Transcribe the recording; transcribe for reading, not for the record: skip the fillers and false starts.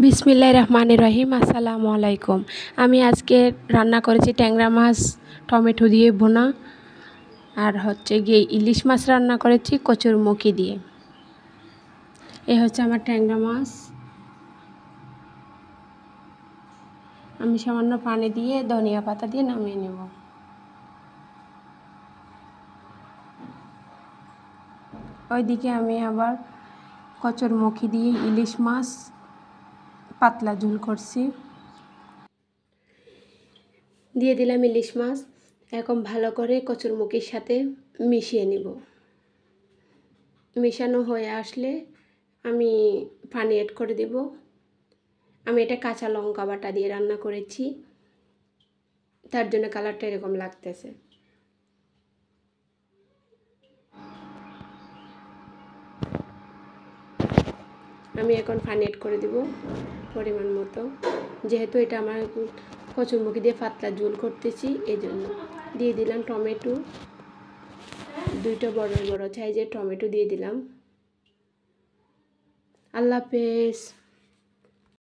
বিসমিল্লাহির রহমানির রহিম। আসসালামু আলাইকুম। আমি আজকে রান্না করেছি ট্যাংরা মাছ টমেটো দিয়ে ভুনা, আর হচ্ছে গিয়ে ইলিশ মাছ রান্না করেছি কচুরমুখী দিয়ে। এই হচ্ছে আমার ট্যাংরা মাছ। আমি সামান্য পানি দিয়ে ধনিয়া পাতা দিয়ে নামিয়ে নেব। ওইদিকে আমি আবার কচুরমুখী দিয়ে ইলিশ মাছ পাতলা ঝোল করছি। দিয়ে দিলাম ইলিশ মাছ। এখন ভালো করে কচুরমুখীর সাথে মিশিয়ে নিব। মেশানো হয়ে আসলে আমি পানি অ্যাড করে দেব। আমি এটা কাঁচা লঙ্কা বাটা দিয়ে রান্না করেছি, তার জন্য কালারটা এরকম লাগতেছে। আমি এখন পানি অ্যাড করে দেব পরিমাণ মতো, যেহেতু এটা আমার কচুরমুখী দিয়ে পাতলা ঝোল করতেছি এই জন্য। দিয়ে দিলাম টমেটো, 2টা বড় বড় সাইজের টমেটো দিয়ে দিলাম। আল্লাহ হাফেজ।